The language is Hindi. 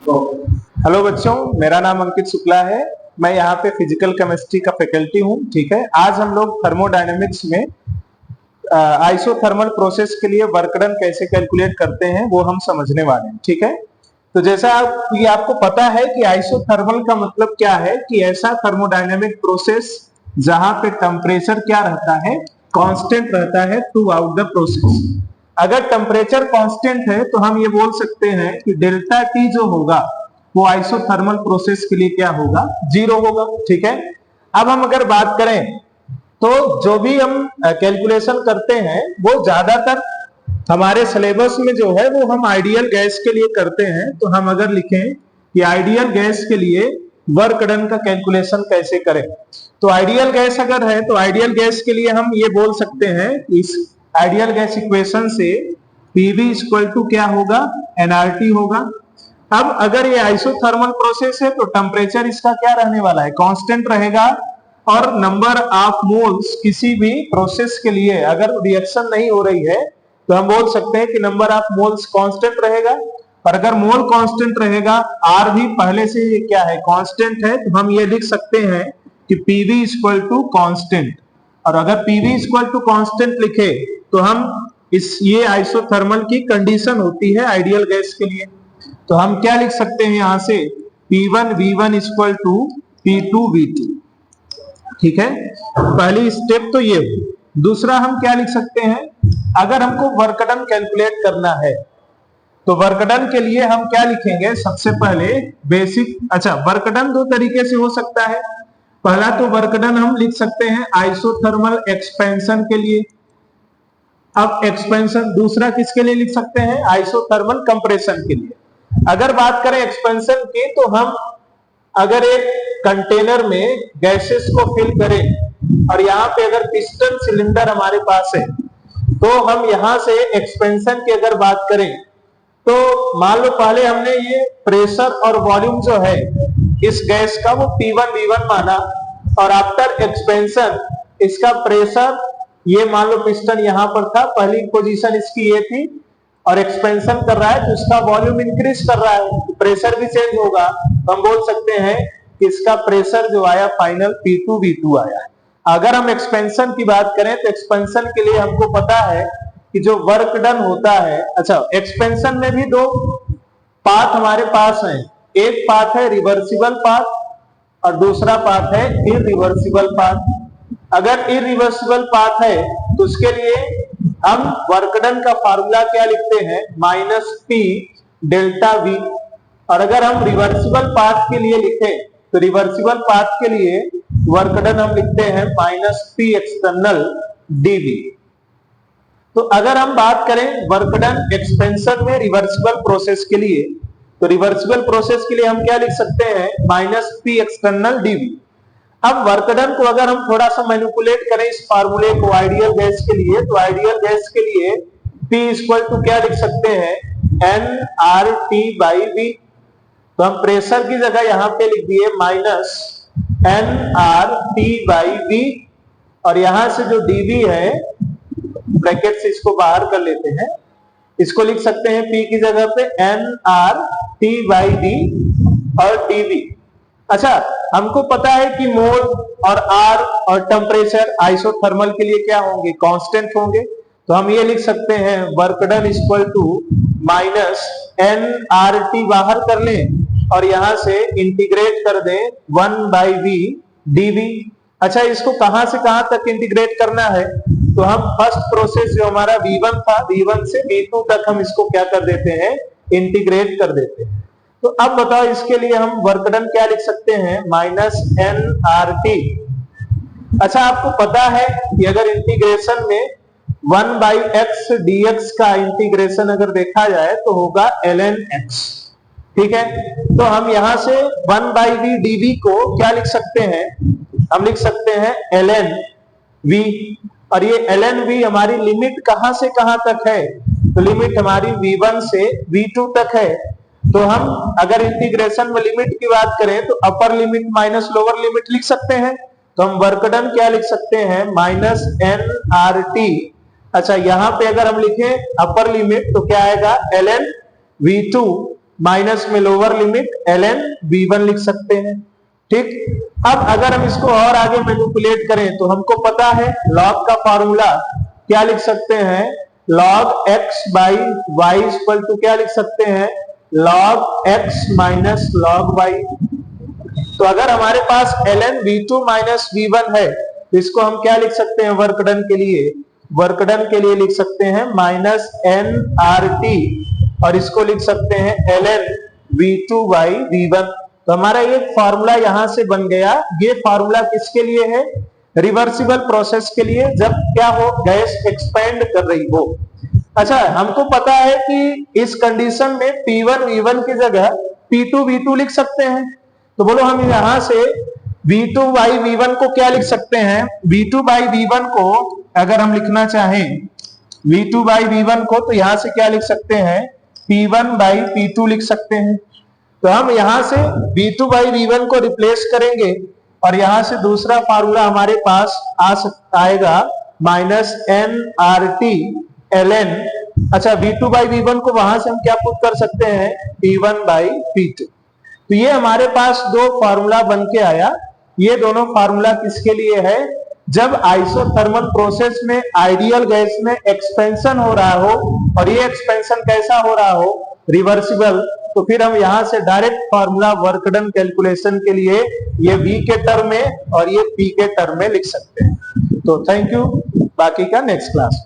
तो हेलो बच्चों, मेरा नाम अंकित शुक्ला है। मैं यहाँ पे फिजिकल केमिस्ट्री का फैकल्टी हूँ। ठीक है, आज हम लोग थर्मोडायनेमिक्स में आइसोथर्मल प्रोसेस के लिए वर्क डन कैसे कैलकुलेट करते हैं वो हम समझने वाले हैं। ठीक है, तो जैसा आपको पता है कि आइसोथर्मल का मतलब क्या है कि ऐसा थर्मोडायनेमिक प्रोसेस जहां पे टेम्परेचर क्या रहता है, कांस्टेंट रहता है थ्रू आउट द प्रोसेस। अगर टेम्परेचर कांस्टेंट है तो हम ये बोल सकते हैं कि डेल्टा टी जो होगा वो आइसोथर्मल प्रोसेस के लिए क्या होगा, जीरो होगा। ठीक है, अब हम अगर बात करें तो जो भी हम कैलकुलेशन करते हैं वो ज्यादातर हमारे सिलेबस में जो है वो हम आइडियल गैस के लिए करते हैं। तो हम अगर लिखें कि आइडियल गैस के लिए वर्क डन का कैलकुलेशन कैसे करें, तो आइडियल गैस अगर है तो आइडियल गैस के लिए हम ये बोल सकते हैं इस आइडियल गैस इक्वेशन से पीवी इक्वल टू क्या होगा, एनआरटी होगा। अब अगर ये आइसोथर्मल प्रोसेस है तो टेम्परेचर इसका क्या रहने वाला है, कांस्टेंट रहेगा। और नंबर ऑफ मोल्स किसी भी प्रोसेस के लिए अगर रिएक्शन नहीं हो रही है तो हम बोल सकते हैं कि नंबर ऑफ मोल्स कांस्टेंट रहेगा। और अगर मोल कांस्टेंट रहेगा, आर भी पहले से ये क्या है, कांस्टेंट है, तो हम ये लिख सकते हैं कि पीवी इक्वल टू कांस्टेंट। और अगर पीवी इक्वल टू कांस्टेंट लिखे तो हम ये आइसोथर्मल की कंडीशन होती है आइडियल गैस के लिए। तो हम क्या लिख सकते हैं यहां से, P1 V1 equal to P2 V2। ठीक है, पहली स्टेप तो ये हुई। दूसरा हम क्या लिख सकते हैं, अगर हमको वर्क डन कैलकुलेट करना है तो वर्क डन के लिए हम क्या लिखेंगे, सबसे पहले बेसिक। अच्छा, वर्क डन दो तरीके से हो सकता है। पहला तो वर्क डन हम लिख सकते हैं आइसोथर्मल एक्सपेंशन के लिए। अब एक्सपेंशन दूसरा किसके लिए लिख सकते हैं, आइसोथर्मल कंप्रेशन के लिए। अगर बात करें एक्सपेंशन की तो हम अगर एक कंटेनर में गैसेस को फिल करें और यहाँ पे अगर पिस्टन सिलेंडर हमारे पास है तो हम यहाँ से एक्सपेंशन की अगर बात करें तो मान लो पहले हमने ये प्रेशर और वॉल्यूम जो है इस गैस का वो P1 V1 माना, और आफ्टर एक्सपेंशन इसका प्रेशर ये मान लो पिस्टन यहाँ पर था, पहली पोजीशन इसकी ये थी, और एक्सपेंशन कर रहा है तो इसका वॉल्यूम इंक्रीज कर रहा है तो प्रेशर भी चेंज होगा। तो हम बोल सकते हैं कि इसका प्रेशर जो आया फाइनल P2 V2 आया है। अगर हम एक्सपेंशन की बात करें तो एक्सपेंशन के लिए हमको पता है कि जो वर्क डन होता है, अच्छा एक्सपेंशन में भी दो पाथ हमारे पास हैं, एक पाथ है रिवर्सिबल पाथ और दूसरा पाथ है इरिवर्सिबल पाथ। अगर इरिवर्सिबल पाथ है तो उसके लिए हम वर्क डन का फार्मूला क्या लिखते हैं, -P डेल्टा V। और अगर हम रिवर्सिबल पाथ के लिए लिखें तो रिवर्सिबल पाथ के लिए वर्क डन हम लिखते हैं -P एक्सटर्नल dV। तो अगर हम बात करें वर्क डन एक्सपेंशन में रिवर्सिबल प्रोसेस के लिए, तो रिवर्सिबल प्रोसेस के लिए हम क्या लिख सकते हैं, -P एक्सटर्नल dV। अब वर्क डन को अगर हम थोड़ा सा मैनिपुलेट करें इस फार्मूले को आइडियल गैस के लिए, तो आइडियल गैस के लिए P इक्वल टू क्या लिख सकते हैं, nRT/V। तो हम प्रेशर की जगह यहां पे लिख दिए -nRT/V, और यहां से जो dV है ब्रैकेट से इसको बाहर कर लेते हैं, इसको लिख सकते हैं P की जगह पे nRT/V और dV। अच्छा, हमको पता है कि मोल और R और टेम्परेचर आइसोथर्मल के लिए क्या होंगे, कांस्टेंट होंगे। तो हम ये लिख सकते हैं work done equal to -nRT बाहर कर लें और यहां से इंटीग्रेट कर दें 1/V dV। अच्छा, इसको कहां से कहां तक इंटीग्रेट करना है, तो हम फर्स्ट प्रोसेस जो हमारा V1 था, V1 से V2 तक हम इसको क्या कर देते हैं, इंटीग्रेट कर देते हैं। तो अब बताओ इसके लिए हम वर्क डन क्या लिख सकते हैं, -nRT। अच्छा, आपको पता है कि अगर इंटीग्रेशन में 1/x dx का इंटीग्रेशन अगर देखा जाए तो होगा ln x। ठीक है, तो हम यहां से 1/v dv को क्या लिख सकते हैं, हम लिख सकते हैं ln v। और ये ln v हमारी लिमिट कहां से कहां तक है, तो लिमिट हमारी V1 से V2 तक है। तो हम अगर इंटीग्रेशन में लिमिट की बात करें तो upper limit minus lower limit लिख सकते हैं। तो हम वर्क डन क्या लिख सकते हैं, -nRT। अच्छा, यहां पे अगर हम लिखें अपर लिमिट तो क्या आएगा, ln V2 माइनस में लोअर लिमिट ln v1 लिख सकते हैं। ठीक, अब अगर हम इसको और आगे मैनिपुलेट करें तो हमको पता है लॉग का फॉर्मूला क्या लिख सकते हैं, log x by y equal to क्या लिख सकते हैं, log x minus log y। तो अगर हमारे पास ln v2 माइनस v1 है तो इसको हम क्या लिख सकते हैं वर्क डन के लिए, वर्क डन के लिए लिख सकते हैं माइनस n RT और इसको लिख सकते हैं ln v2 बाई v1। तो हमारा ये फॉर्मूला यहां से बन गया। ये फॉर्मूला किसके लिए है, रिवर्सिबल प्रोसेस के लिए, जब क्या हो, गैस एक्सपेंड कर रही हो। अच्छा, हमको पता है कि इस कंडीशन में P1 V1 की जगह P2 V2 लिख सकते हैं। तो बोलो हम यहां से V2 बाई V1 को क्या लिख सकते हैं, V2 बाई V1 को अगर हम लिखना चाहें V2 बाई V1 को, तो यहां से क्या लिख सकते हैं, P1 बाई P2 लिख सकते हैं। तो हम यहां से V2 बाई V1 को रिप्लेस करेंगे और यहां से दूसरा फार्मूला हमारे पास आएगा माइनस n RT ln, अच्छा V2 बाई V1 को वहां से हम क्या पुट कर सकते हैं, P1 बाई P2। तो ये हमारे पास दो फार्मूला बन के आया। ये दोनों फार्मूला किसके लिए है, जब आइसोथर्मल प्रोसेस में आइडियल गैस में एक्सपेंशन हो रहा हो और ये एक्सपेंशन कैसा हो रहा हो, रिवर्सिबल, तो फिर हम यहां से direct formula work done calculation के लिए ये V के टर्म में और ये P के टर्म में लिख सकते हैं। तो थैंक यू, बाकी का नेक्स्ट क्लास।